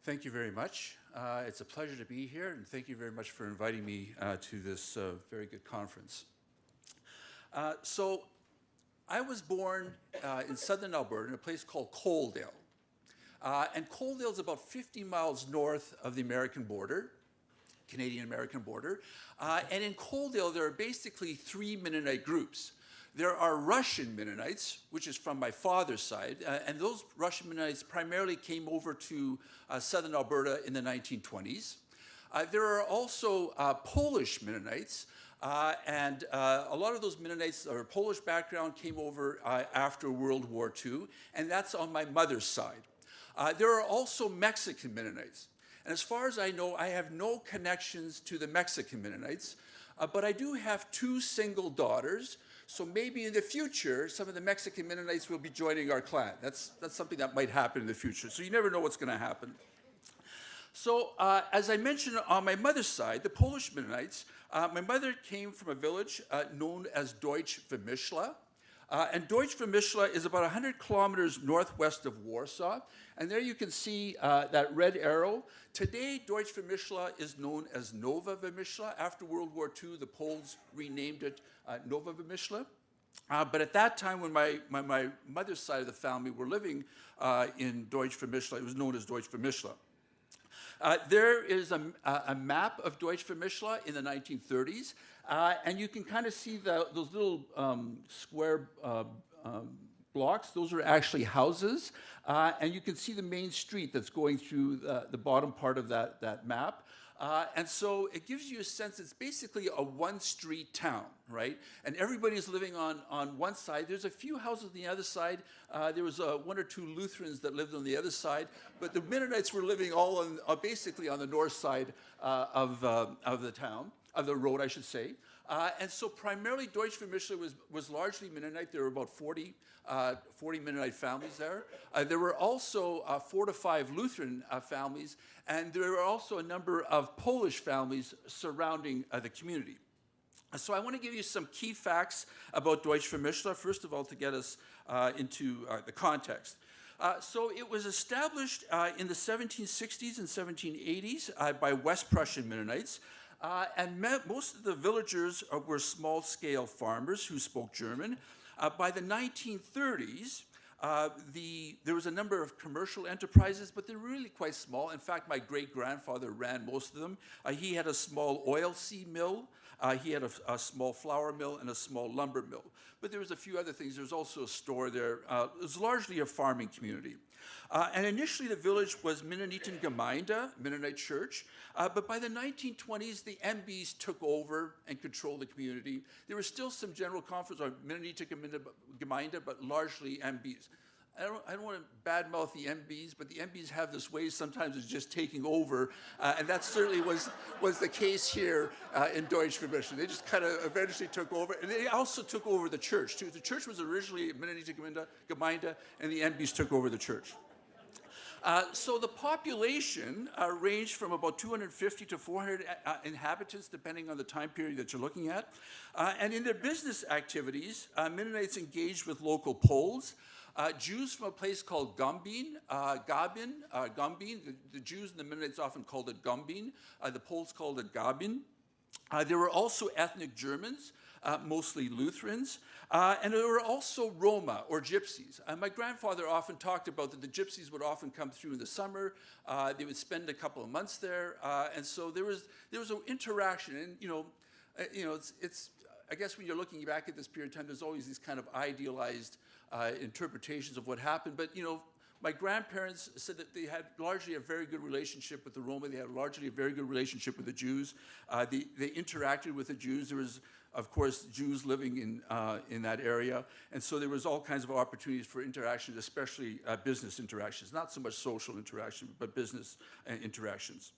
Thank you very much. It's a pleasure to be here, and thank you very much for inviting me to this very good conference. So I was born in southern Alberta in a place called Coaldale. And Coaldale is about 50 miles north of the American border, Canadian-American border. And in Coaldale, there are basically three Mennonite groups. There are Russian Mennonites, which is from my father's side, and those Russian Mennonites primarily came over to southern Alberta in the 1920s. There are also Polish Mennonites, and a lot of those Mennonites or Polish background came over after World War II, and that's on my mother's side. There are also Mexican Mennonites, and as far as I know, I have no connections to the Mexican Mennonites, but I do have two single daughters. So maybe in the future, some of the Mexican Mennonites will be joining our clan. That's something that might happen in the future. So you never know what's going to happen. So as I mentioned on my mother's side, the Polish Mennonites, my mother came from a village known as Deutsch-Wymischla. And Deutsch-Wymischla is about 100 kilometers northwest of Warsaw. And there you can see that red arrow. Today, Deutsch-Wymischla is known as Nowa Wymischla. After World War II, the Poles renamed it Nowa Wymischla. But at that time, when my mother's side of the family were living in Deutsch-Wymischla, it was known as Deutsch-Wymischla. There is a map of Deutsch-Wymischla in the 1930s, and you can kind of see those little square blocks. Those are actually houses, and you can see the main street that's going through the bottom part of that map. And so it gives you a sense it's basically a one-street town, right? And everybody's living on one side. There's a few houses on the other side. There was one or two Lutherans that lived on the other side, but the Mennonites were living all basically on the north side of the town, of the road, I should say. And so primarily Deutsch-Wymischla was largely Mennonite. There were about 40 Mennonite families there. There were also 4 to 5 Lutheran families, and there were also a number of Polish families surrounding the community. So I want to give you some key facts about Deutsch-Wymischla, first of all, to get us into the context. So it was established in the 1760s and 1780s by West Prussian Mennonites. And most of the villagers were small-scale farmers who spoke German. By the 1930s, there was a number of commercial enterprises, but they're really quite small. In fact, my great-grandfather ran most of them. He had a small oilseed mill. He had a small flour mill and a small lumber mill. But there was a few other things. There was also a store there. It was largely a farming community. And initially, the village was Mennoniten Gemeinde, Mennonite church. But by the 1920s, the MBs took over and controlled the community. There was still some general conference on Mennonite Gemeinde, but largely MBs. I don't want to badmouth the MBs, but the MBs have this way sometimes of just taking over, and that certainly was the case here in Deutsch-Wymischla. They just kind of eventually took over, and they also took over the church, too. The church was originally Mennonite Gemeinde, and the MBs took over the church. So the population ranged from about 250 to 400 inhabitants, depending on the time period that you're looking at. And in their business activities, Mennonites engaged with local Poles, Jews from a place called Gabin. The Jews and the Mennonites often called it Gabin. The Poles called it Gabin. There were also ethnic Germans, mostly Lutherans, and there were also Roma, or gypsies. My grandfather often talked about that the gypsies would often come through in the summer. They would spend a couple of months there, and so there was an interaction. And it's I guess when you're looking back at this period of time, there's always these kind of idealized interpretations of what happened. But my grandparents said that they had largely a very good relationship with the Roma. They had largely a very good relationship with the Jews. They interacted with the Jews. There was, of course, Jews living in that area. And so there was all kinds of opportunities for interactions, especially business interactions. Not so much social interaction, but business interactions.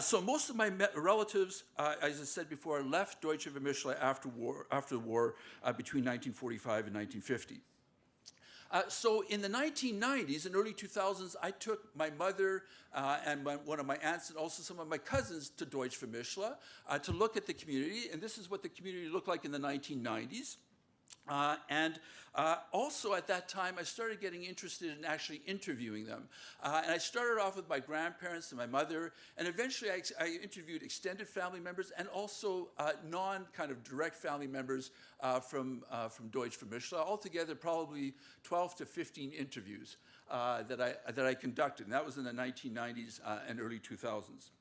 So most of my relatives, as I said before, left Deutsch-Wymischla after the war between 1945 and 1950. So in the 1990s and early 2000s, I took my mother and one of my aunts and also some of my cousins to Deutsch-Wymischla to look at the community. And this is what the community looked like in the 1990s. Also at that time, I started getting interested in actually interviewing them. And I started off with my grandparents and my mother, and eventually I interviewed extended family members and also non-kind of direct family members from Deutsch Vermischler. Altogether, probably 12 to 15 interviews that I conducted, and that was in the 1990s and early 2000s.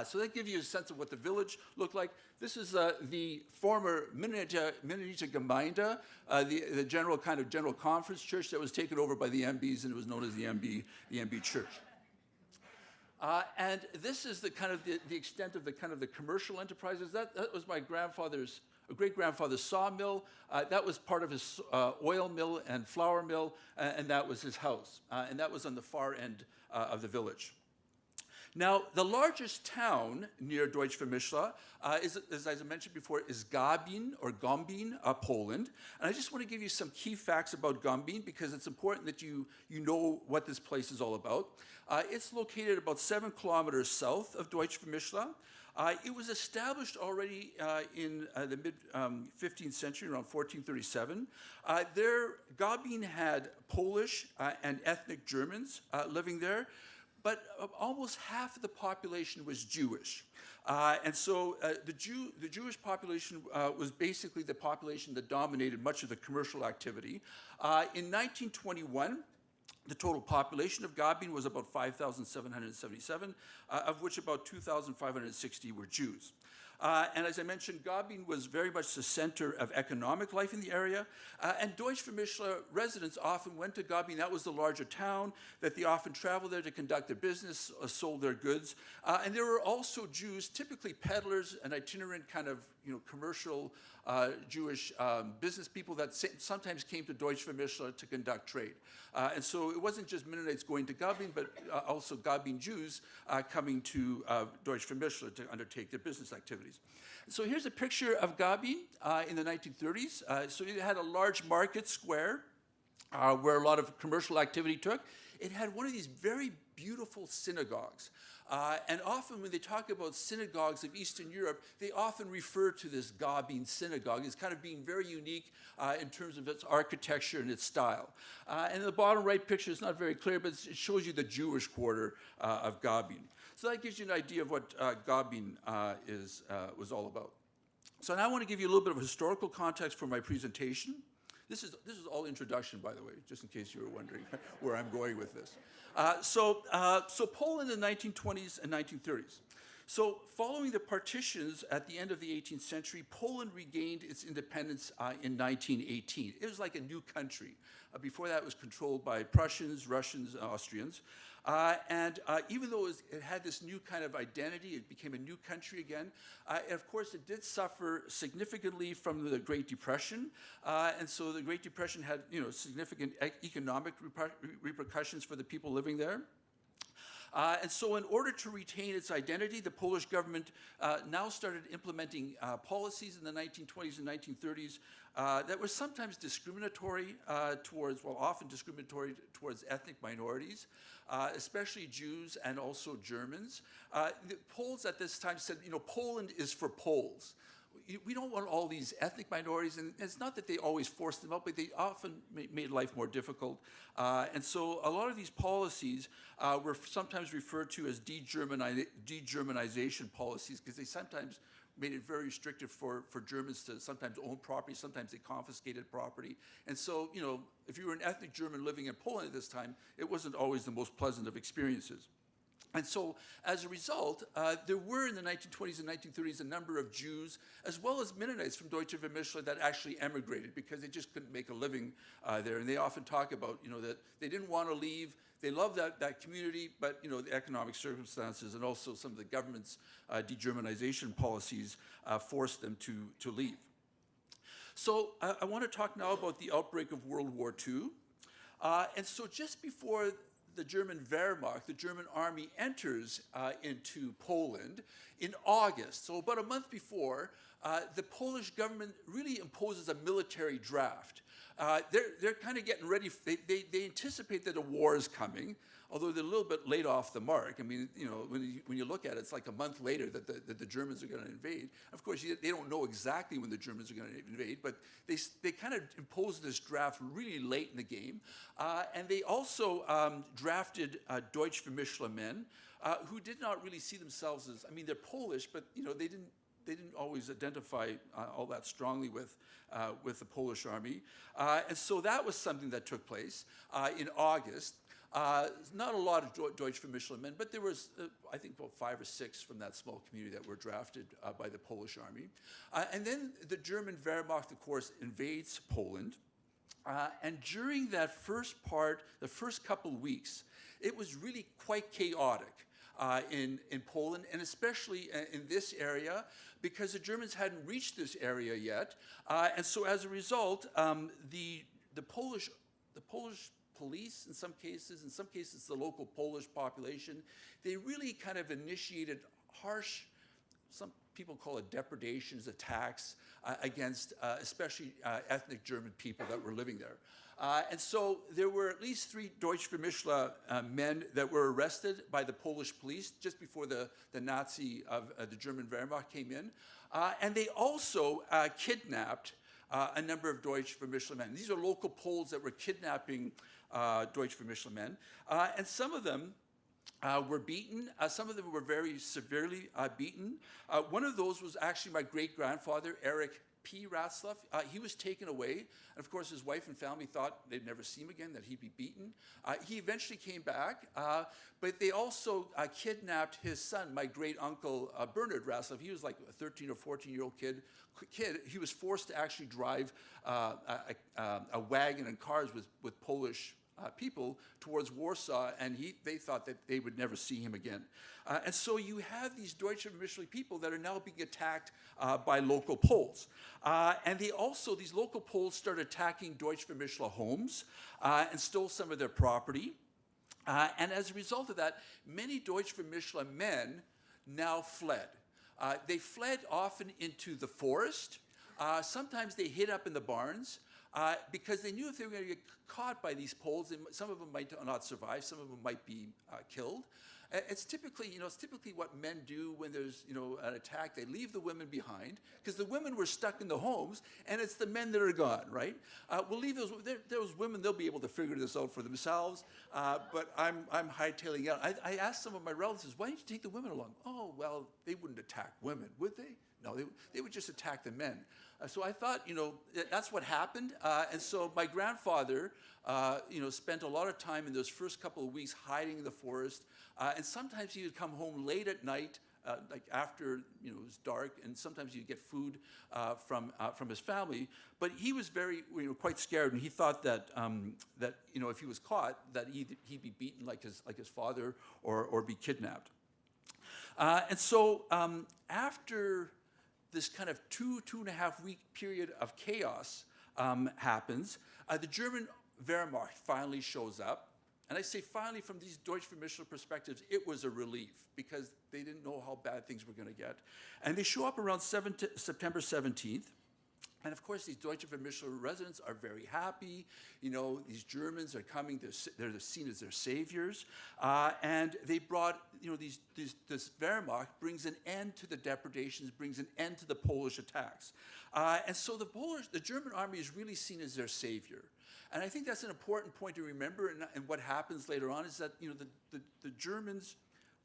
So that gives you a sense of what the village looked like. This is the former Mennonite Gemeinde, the general conference church that was taken over by the MBs, and it was known as the MB Church. And this is the extent of the commercial enterprises. That was my great-grandfather's sawmill. That was part of his oil mill and flour mill, and that was his house. And that was on the far end of the village. Now, the largest town near Deutsch Vermischler, as I mentioned before, is Gabin, or Gabin, Poland. And I just want to give you some key facts about Gabin because it's important that you know what this place is all about. It's located about 7 kilometers south of Deutsch Vermischler. It was established already in the mid-15th century, around 1437. Gabin had Polish and ethnic Germans living there, but almost half of the population was Jewish. And so the Jewish population was basically the population that dominated much of the commercial activity. In 1921, the total population of Gabin was about 5,777, of which about 2,560 were Jews. And as I mentioned, Gabin was very much the center of economic life in the area. And Deutsch Vermischler residents often went to Gabin. That was the larger town, that they often traveled there to conduct their business, sold their goods. And there were also Jews, typically peddlers and itinerant commercial Jewish business people that sometimes came to Deutsch Vermischler to conduct trade. And so it wasn't just Mennonites going to Gabin, but also Gabin Jews coming to Deutsch Vermischler to undertake their business activities. So here's a picture of Gabin in the 1930s. So it had a large market square where a lot of commercial activity took. It had one of these very beautiful synagogues. And often when they talk about synagogues of Eastern Europe, they often refer to this Gabin synagogue as kind of being very unique in terms of its architecture and its style. And the bottom right picture is not very clear, but it shows you the Jewish quarter of Gabin. So that gives you an idea of what Gabin was all about. So now I want to give you a little bit of historical context for my presentation. This is all introduction, by the way, just in case you were wondering where I'm going with this. So Poland in the 1920s and 1930s. So following the partitions at the end of the 18th century, Poland regained its independence in 1918. It was like a new country. Before that, it was controlled by Prussians, Russians, and Austrians. And even though it had this new kind of identity, it became a new country again. And of course, it did suffer significantly from the Great Depression. And so the Great Depression had significant economic repercussions for the people living there. And so in order to retain its identity, the Polish government now started implementing policies in the 1920s and 1930s that were sometimes discriminatory often discriminatory towards ethnic minorities, especially Jews and also Germans. The Poles at this time said, Poland is for Poles. We don't want all these ethnic minorities, and it's not that they always forced them out, but they often made life more difficult. And so a lot of these policies were sometimes referred to as de-Germanization policies, because they sometimes made it very restrictive for Germans to sometimes own property, sometimes they confiscated property. And so, if you were an ethnic German living in Poland at this time, it wasn't always the most pleasant of experiences. And so, as a result, there were in the 1920s and 1930s a number of Jews, as well as Mennonites from Deutsch Vermischler, that actually emigrated because they just couldn't make a living there. And they often talk about, that they didn't want to leave. They loved that community, but the economic circumstances and also some of the government's de-Germanization policies forced them to leave. So I want to talk now about the outbreak of World War II. And so just before the German Wehrmacht, the German army, enters into Poland in August. So about a month before, the Polish government really imposes a military draft. they're kind of getting ready. They anticipate that a war is coming, although they're a little bit late off the mark. I mean, you know, when you look at it, it's like a month later that the Germans are going to invade. Of course, they don't know exactly when the Germans are going to invade, but they kind of imposed this draft really late in the game. And they also drafted Deutsch vermischele men, who did not really see themselves as, I mean, they're Polish, but, you know, they didn't always identify all that strongly with the Polish army. And so that was something that took place in August. Not a lot of Deutsch vermischele men, but there was, I think, about 5 or 6 from that small community that were drafted by the Polish army. And then the German Wehrmacht, of course, invades Poland. And during that first part, the first couple of weeks, it was really quite chaotic in Poland, and especially in this area, because the Germans hadn't reached this area yet. And so as a result, the Polish police in some cases the local Polish population, they really kind of initiated harsh, some people call it depredations, attacks against especially ethnic German people that were living there. And so there were at least 3 Deutsch vermischele men that were arrested by the Polish police just before the Nazi the German Wehrmacht came in. And they also kidnapped a number of Deutsch vermischele men. These are local Poles that were kidnapping Deutsch vermischele men. And some of them were beaten. Some of them were very severely beaten. One of those was actually my great-grandfather, Erich P. Ratzlaff. He was taken away. And of course, his wife and family thought they'd never see him again, that he'd be beaten. He eventually came back, but they also kidnapped his son, my great-uncle, Bernard Ratzlaff. He was like a 13 or 14-year-old kid. He was forced to actually drive a wagon and cars with Polish people towards Warsaw, and they thought that they would never see him again. And so you have these Deutsch vermischele people that are now being attacked by local Poles. And these local Poles started attacking Deutsch vermischele homes and stole some of their property. And as a result of that, many Deutsch vermischele men now fled. They fled often into the forest. Sometimes they hid up in the barns. Because they knew if they were going to get caught by these Poles, some of them might not survive, some of them might be killed. It's typically what men do when there's an attack. They leave the women behind because the women were stuck in the homes, and it's the men that are gone, right? We'll leave those women. They'll be able to figure this out for themselves. But I'm hightailing out. I asked some of my relatives, why didn't you take the women along? Oh, well, they wouldn't attack women, would they? No, they would just attack the men. So I thought, that's what happened. And so my grandfather, spent a lot of time in those first couple of weeks hiding in the forest. And sometimes he would come home late at night, like after it was dark, and sometimes he'd get food from his family. But he was very, quite scared, and he thought that if he was caught, that he'd be beaten like his father, or be kidnapped. And so after this kind of 2.5 week period of chaos happens, the German Wehrmacht finally shows up. And I say finally, from these Deutsch vermischele perspectives, it was a relief because they didn't know how bad things were going to get. And they show up around September 17th. And of course, these Deutsche vermischele residents are very happy. These Germans are coming. They're seen as their saviors. And they brought, this Wehrmacht brings an end to the depredations, brings an end to the Polish attacks. And so the German army is really seen as their savior. And I think that's an important point to remember. And what happens later on is that, the Germans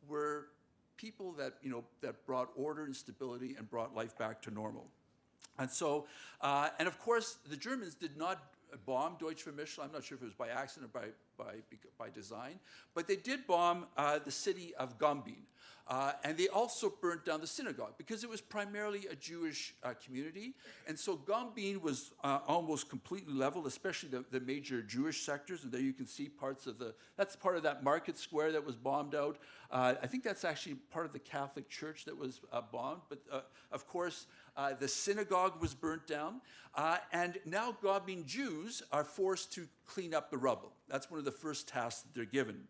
were people that, that brought order and stability and brought life back to normal. And so, and of course, the Germans did not bomb Deutsch vermischele. I'm not sure if it was by accident or by design, but they did bomb the city of Gabin. And they also burnt down the synagogue because it was primarily a Jewish community. And so Gabin was almost completely leveled, especially the major Jewish sectors. And there you can see that's part of that market square that was bombed out. I think that's actually part of the Catholic Church that was bombed. But of course, the synagogue was burnt down. And now Gabin Jews are forced to clean up the rubble. That's one of the first tasks that they're given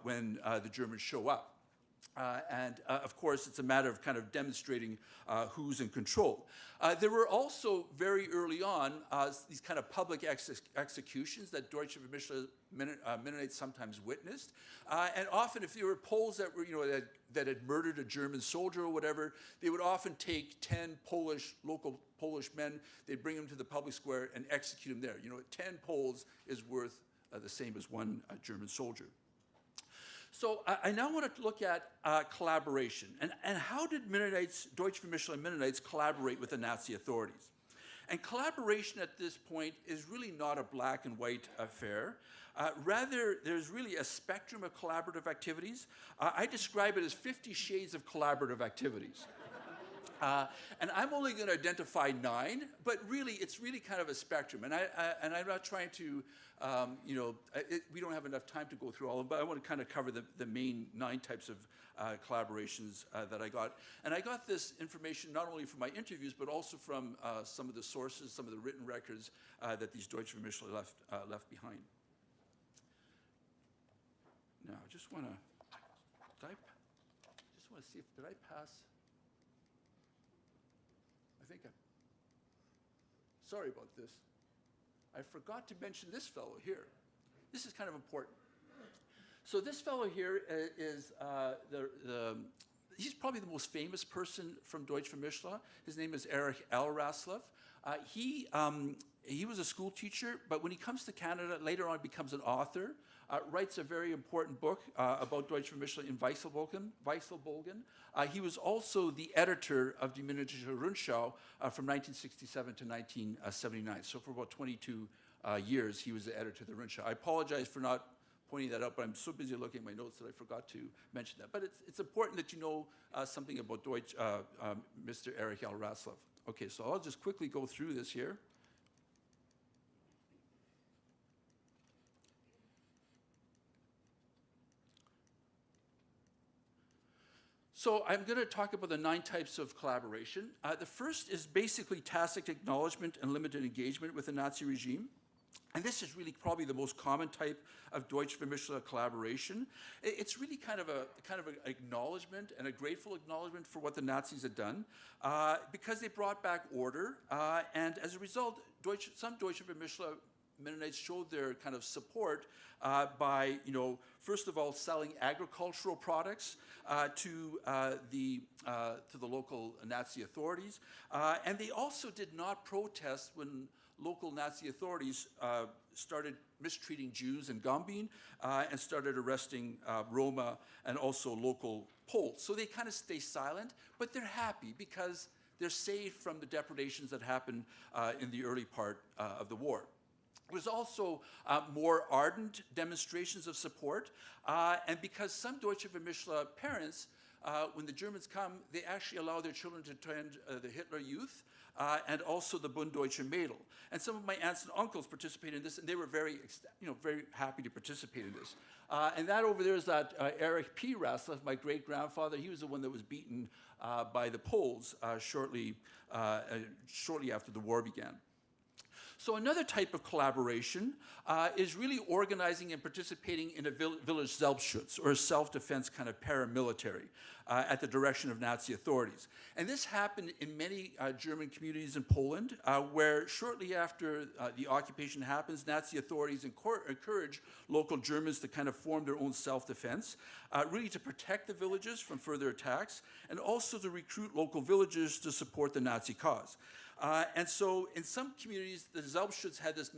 when the Germans show up. Of course, it's a matter of kind of demonstrating who's in control. There were also very early on these kind of public executions that Deutsche Mennonites sometimes witnessed. And often if there were Poles that were, that had murdered a German soldier or whatever, they would often take 10 local Polish men, they'd bring them to the public square and execute them there. 10 Poles is worth the same as one German soldier. So I now want to look at collaboration and how did Deutsche Mennonites collaborate with the Nazi authorities? And collaboration at this point is really not a black and white affair. Rather, there's really a spectrum of collaborative activities. I describe it as 50 shades of collaborative activities. And I'm only going to identify 9, but really, it's really kind of a spectrum. And I'm not trying to, we don't have enough time to go through all of them, but I want to kind of cover the main 9 types of collaborations that I got. And I got this information not only from my interviews, but also from some of the sources, some of the written records that these Deutsche Mennonite left behind. Now, I just want to see if, did I pass? Sorry about this. I forgot to mention this fellow here. This is kind of important. So this fellow here is he's probably the most famous person from Deutsche Mennonite. His name is Erich L. Ratzlaff. He was a school teacher, but when he comes to Canada, later on becomes an author, writes a very important book about Deutsche Mennonite in Weißelbogen. He was also the editor of Die Mennonitische Rundschau from 1967 to 1979. So for about 22 years, he was the editor of the Rundschau. I apologize for not pointing that out, but I'm so busy looking at my notes that I forgot to mention that. But it's important that you know something about Mr. Erich L. Ratzlaff. Okay, so I'll just quickly go through this here. So I'm going to talk about the 9 types of collaboration. The first is basically tacit acknowledgement and limited engagement with the Nazi regime. And this is really probably the most common type of Deutsche Mennonite collaboration. It's really kind of an acknowledgement and a grateful acknowledgement for what the Nazis had done because they brought back order. And as a result, some Deutsche Mennonites showed their kind of support by, first of all, selling agricultural products to the local Nazi authorities. And they also did not protest when local Nazi authorities started mistreating Jews in Gabin and started arresting Roma and also local Poles. So they kind of stay silent, but they're happy because they're saved from the depredations that happened in the early part of the war. There was also more ardent demonstrations of support, and because some Deutsche Mennonite parents, when the Germans come, they actually allow their children to attend the Hitler Youth and also the Bund Deutsche Mädel. And some of my aunts and uncles participated in this, and they were very happy to participate in this. And that over there is that Erich P. Ratzlaff, my great-grandfather. He was the one that was beaten by the Poles shortly after the war began. So another type of collaboration is really organizing and participating in a village Selbstschutz, or a self-defense kind of paramilitary at the direction of Nazi authorities. And this happened in many German communities in Poland, where shortly after the occupation happens, Nazi authorities encourage local Germans to kind of form their own self-defense, really to protect the villages from further attacks, and also to recruit local villagers to support the Nazi cause. And so in some communities, the Selbstschutz had this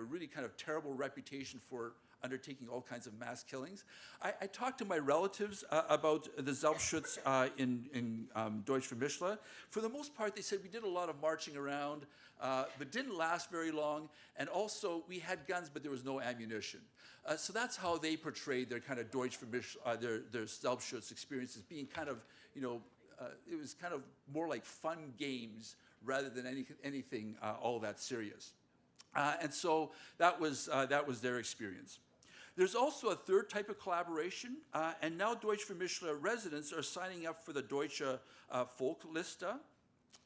really kind of terrible reputation for undertaking all kinds of mass killings. I talked to my relatives about the Selbstschutz in Deutsche Mennonite. For the most part, they said we did a lot of marching around, but didn't last very long. And also, we had guns, but there was no ammunition. So that's how they portrayed their kind of Deutsche Mennonite, their Selbstschutz experiences being kind of, it was kind of more like fun games rather than anything all that serious. And so that was their experience. There's also a third type of collaboration, and now Deutsche Mennonite residents are signing up for the Deutsche Volkliste.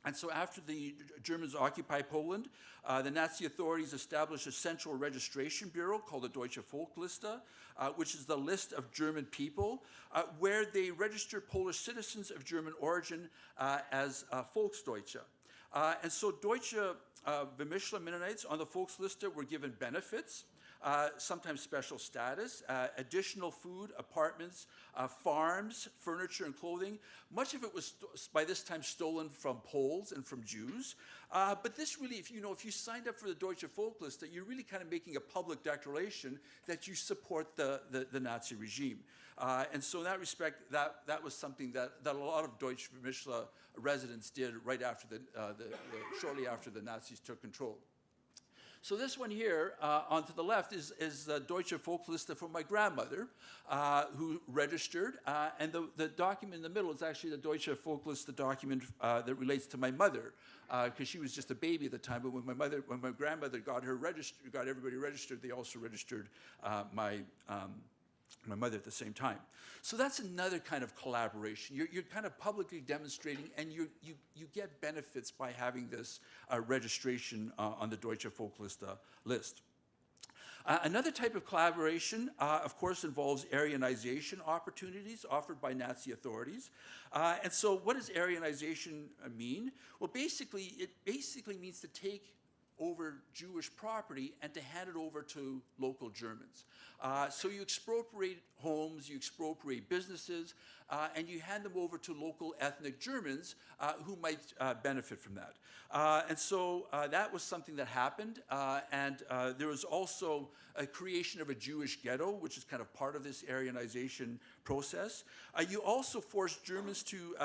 And so after the Germans occupy Poland, the Nazi authorities established a central registration bureau called the Deutsche Volkliste, which is the list of German people, where they register Polish citizens of German origin as Volksdeutsche. And so Deutsche Jewish-Mennonites on the Volksliste were given benefits, sometimes special status, additional food, apartments, farms, furniture, and clothing. Much of it was by this time stolen from Poles and from Jews. But this really, if you signed up for the Deutsche Volkliste, you're really kind of making a public declaration that you support the Nazi regime. And so in that respect, that was something that a lot of Deutsche Mischle residents did right after shortly after the Nazis took control. So this one here, on to the left, is the Deutsche Volkliste for my grandmother, who registered, and the document in the middle is actually the Deutsche Volkliste document that relates to my mother, because she was just a baby at the time. But when my grandmother got everybody registered, they also registered my mother at the same time. So that's another kind of collaboration. You're kind of publicly demonstrating, and you get benefits by having this registration on the Deutsche Volkliste list. Another type of collaboration, of course, involves Aryanization opportunities offered by Nazi authorities. And so what does Aryanization mean? Well, it basically means to take over Jewish property and to hand it over to local Germans. So you expropriate homes, you expropriate businesses, and you hand them over to local ethnic Germans who might benefit from that. And so that was something that happened, and there was also a creation of a Jewish ghetto, which is kind of part of this Aryanization process. You also forced Germans to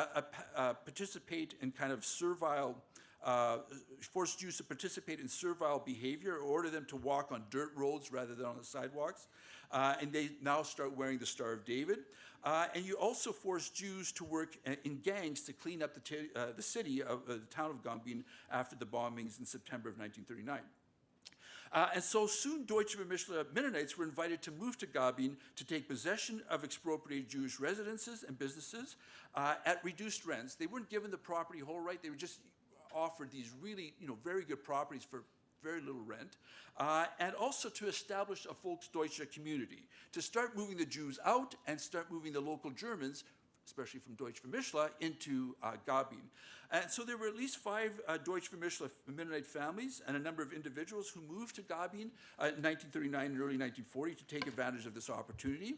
participate in kind of servile forced Jews to participate in servile behavior, order them to walk on dirt roads rather than on the sidewalks. And they now start wearing the Star of David. And you also force Jews to work in gangs to clean up the city of the town of Gabin after the bombings in September of 1939. And so soon Deutsche Mennonites were invited to move to Gabin to take possession of expropriated Jewish residences and businesses at reduced rents. They weren't given the property whole right, they were just offered these really, very good properties for very little rent, and also to establish a Volksdeutsche community, to start moving the Jews out and start moving the local Germans, especially from Deutsche Mischle, into Gabin. And so there were at least 5 Deutsche Mischle Mennonite families and a number of individuals who moved to Gabin in 1939 and early 1940 to take advantage of this opportunity.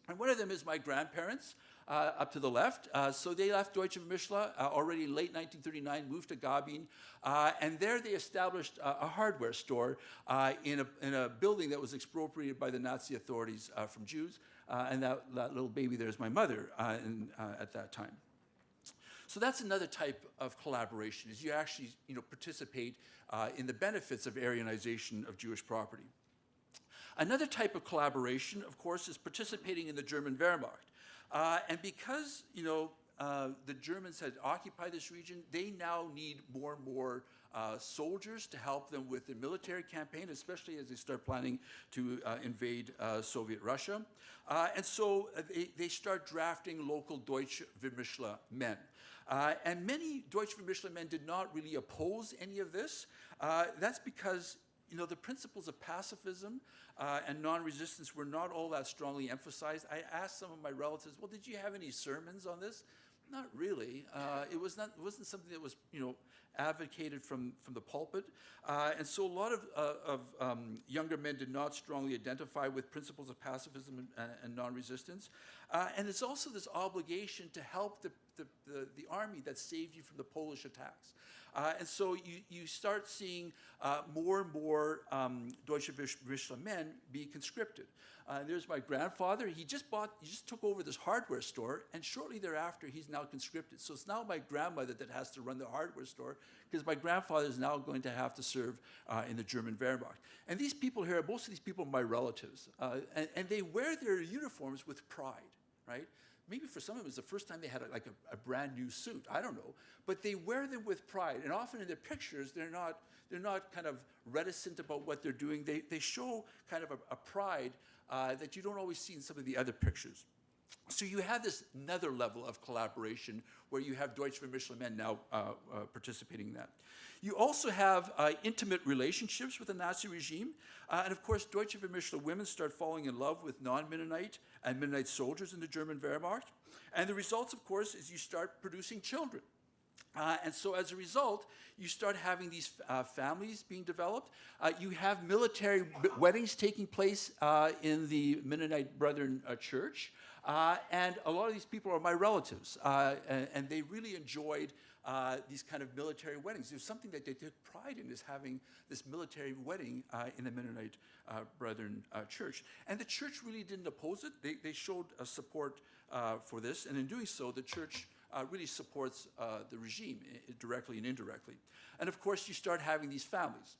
And one of them is my grandparents, up to the left. So they left Deutsche Mischle already in late 1939, moved to Gabin, and there they established a hardware store in a building that was expropriated by the Nazi authorities from Jews, and that little baby there is my mother at that time. So that's another type of collaboration, is you actually participate in the benefits of Aryanization of Jewish property. Another type of collaboration, of course, is participating in the German Wehrmacht. And because, the Germans had occupied this region, they now need more and more soldiers to help them with the military campaign, especially as they start planning to invade Soviet Russia. And so they start drafting local Deutsche Mischle men. And many Deutsche Mischle men did not really oppose any of this. That's because the principles of pacifism and non-resistance were not all that strongly emphasized. I asked some of my relatives, well, did you have any sermons on this? Not really. It wasn't something that was, advocated from the pulpit. And so a lot of younger men did not strongly identify with principles of pacifism and non-resistance. And it's also this obligation to help the army that saved you from the Polish attacks. And so you start seeing more and more Deutsche Mischle men be conscripted. There's my grandfather. He just took over this hardware store, and shortly thereafter, he's now conscripted. So it's now my grandmother that has to run the hardware store, because my grandfather is now going to have to serve in the German Wehrmacht. And these people here, most of these people are my relatives, and they wear their uniforms with pride, right? Maybe for some of them it's the first time they had a brand new suit. I don't know, but they wear them with pride. And often in their pictures, they're not kind of reticent about what they're doing. They show kind of a pride that you don't always see in some of the other pictures. So you have this another level of collaboration where you have Deutsche Vermischler men now participating in that. You also have intimate relationships with the Nazi regime. And of course, Deutsche Vermischler women start falling in love with non-Mennonite and Mennonite soldiers in the German Wehrmacht. And the results, of course, is you start producing children. And so as a result, you start having these families being developed. You have military weddings taking place in the Mennonite Brethren Church. And a lot of these people are my relatives. And they really enjoyed these kind of military weddings. There's something that they took pride in, is having this military wedding in the Mennonite Brethren Church. And the church really didn't oppose it. They showed support for this. And in doing so, the church really supports the regime directly and indirectly. And of course, you start having these families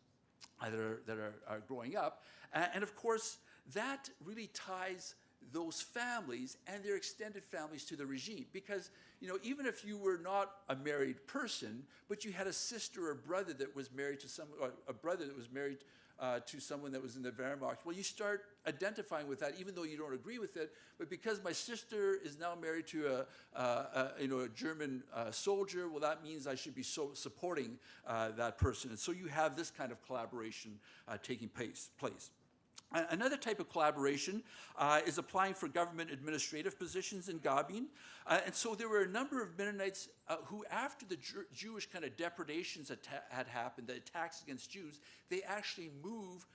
that are growing up. And of course, that really ties those families and their extended families to the regime. Because, you know, even if you were not a married person, but you had a sister or brother that was married to someone, or a brother that was married to someone that was in the Wehrmacht, well, you start identifying with that, even though you don't agree with it. But because my sister is now married to a German soldier, well, that means I should be supporting that person. And so you have this kind of collaboration taking place. Another type of collaboration is applying for government administrative positions in Gabin. And so there were a number of Mennonites who, after the Jewish kind of depredations had happened, the attacks against Jews, they actually moved,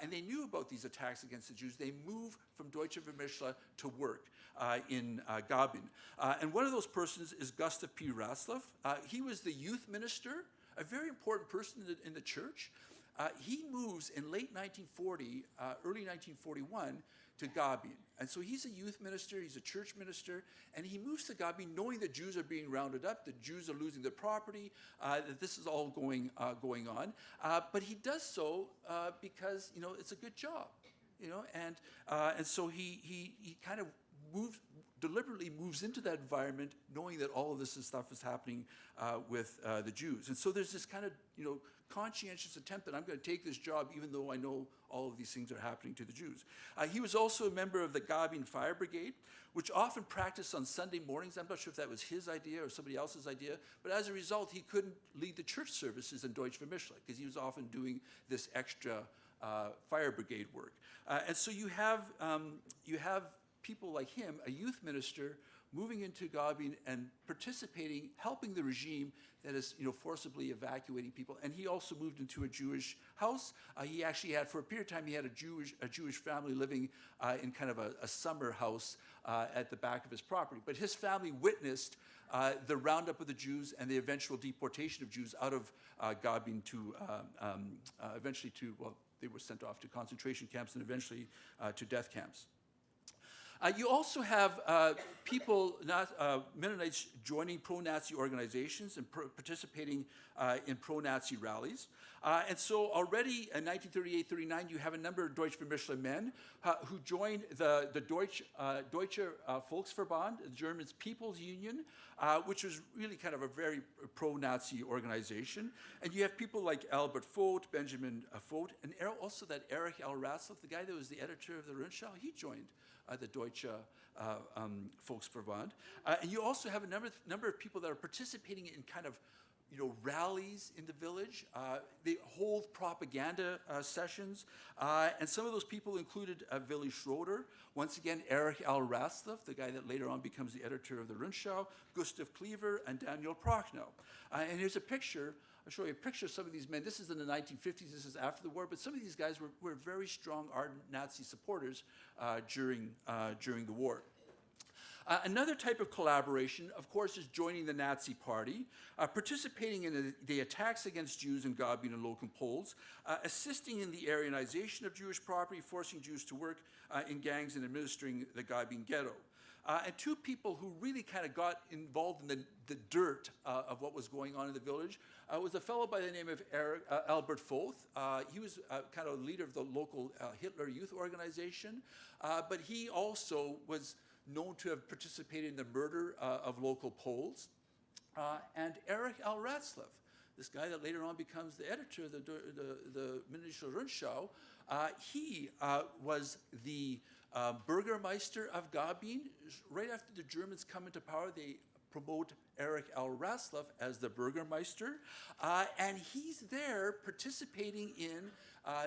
and they knew about these attacks against the Jews. They moved from Deutsche Vermischler to work in Gabin. And one of those persons is Gustav P. Ratzlaff. He was the youth minister, a very important person in the church. He moves in late 1940, early 1941, to Gabin. And so he's a youth minister, he's a church minister, and he moves to Gabin knowing that Jews are being rounded up, that Jews are losing their property, that this is all going on. But he does so because, you know, it's a good job, you know, and so he kind of deliberately moves into that environment knowing that all of this stuff is happening with the Jews. And so there's this kind of, you know, conscientious attempt that I'm going to take this job even though I know all of these things are happening to the Jews. He was also a member of the Gabin Fire Brigade, which often practiced on Sunday mornings. I'm not sure if that was his idea or somebody else's idea, but as a result, he couldn't lead the church services in Deutsche Vermischler because he was often doing this extra fire brigade work. And so you have people like him, a youth minister, moving into Gabin and participating, helping the regime that is, you know, forcibly evacuating people. And he also moved into a Jewish house. He actually had, for a period of time, he had a Jewish family living in kind of a summer house at the back of his property. But his family witnessed the roundup of the Jews and the eventual deportation of Jews out of Gabin to eventually to, well, they were sent off to concentration camps and eventually to death camps. You also have people, Mennonites, joining pro-Nazi organizations and participating in pro-Nazi rallies. And so already in 1938-39, you have a number of Deutsche Vermischler men who joined the Deutsche Volksverband, the German People's Union, which was really kind of a very pro-Nazi organization. And you have people like Albert Vogt, Benjamin Vogt, and also that Erich L. Ratzlaff, the guy that was the editor of the Rundschau, he joined the Deutsche Volksverband. And you also have a number of people that are participating in kind of, you know, rallies in the village. They hold propaganda sessions. And some of those people included Willy Schroeder, once again, Erich L. Ratzlaff, the guy that later on becomes the editor of the Rundschau, Gustav Klever, and Daniel Prochnow. And here's a picture. I'll show you a picture of some of these men. This is in the 1950s, this is after the war, but some of these guys were very strong, ardent Nazi supporters during the war. Another type of collaboration, of course, is joining the Nazi Party, participating in the attacks against Jews in Gabin and local Poles, assisting in the Aryanization of Jewish property, forcing Jews to work in gangs and administering the Gabin ghetto. And two people who really kind of got involved in the dirt of what was going on in the village was a fellow by the name of Albert Vogt. He was kind of a leader of the local Hitler Youth Organization, but he also was known to have participated in the murder of local Poles. And Erich L. Ratzlaff, this guy that later on becomes the editor of the Mennonitische Rundschau, he was the Bürgermeister of Gabin. Right after the Germans come into power, they promote Erich L. Ratzlaff as the Bürgermeister, and he's there participating in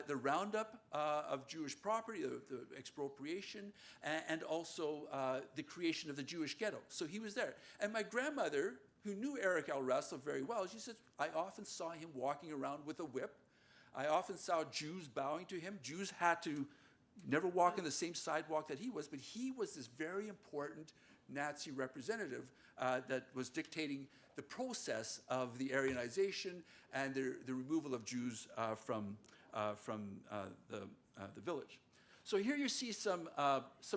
the roundup of Jewish property, the expropriation, and also the creation of the Jewish ghetto. So he was there. And my grandmother, who knew Erich L. Ratzlaff very well, she says, I often saw him walking around with a whip. I often saw Jews bowing to him. Jews had to never walk on the same sidewalk that he was, but he was this very important Nazi representative that was dictating the process of the Aryanization and the removal of Jews from the village. So here you see some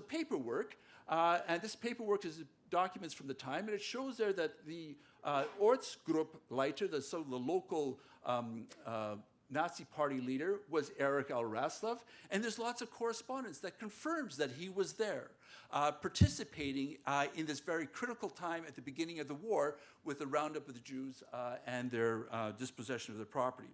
paperwork, and this paperwork is documents from the time, and it shows there that the Ortsgruppleiter, the local Nazi party leader, was Erich L. Ratzlaff, and there's lots of correspondence that confirms that he was there, participating in this very critical time at the beginning of the war with the roundup of the Jews and their dispossession of their property.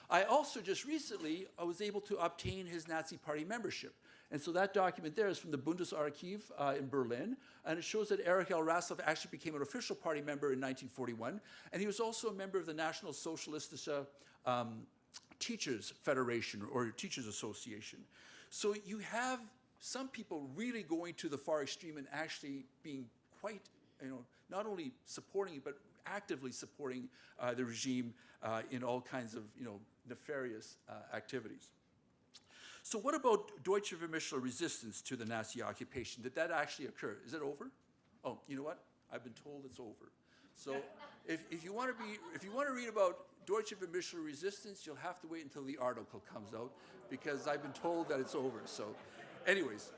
I also just recently was able to obtain his Nazi party membership. And so that document there is from the Bundesarchiv in Berlin, and it shows that Erich L. Ratzlaff actually became an official party member in 1941, and he was also a member of the National Sozialistische Teachers Federation or Teachers Association. So you have some people really going to the far extreme and actually being quite, not only supporting it, but actively supporting the regime in all kinds of, nefarious activities. So what about Deutsche Vermischler resistance to the Nazi occupation? Did that actually occur? Is it over? Oh, you know what? I've been told it's over. So if you want to read about Deutsche Vermischler resistance, you'll have to wait until the article comes out, because I've been told that it's over. So anyways,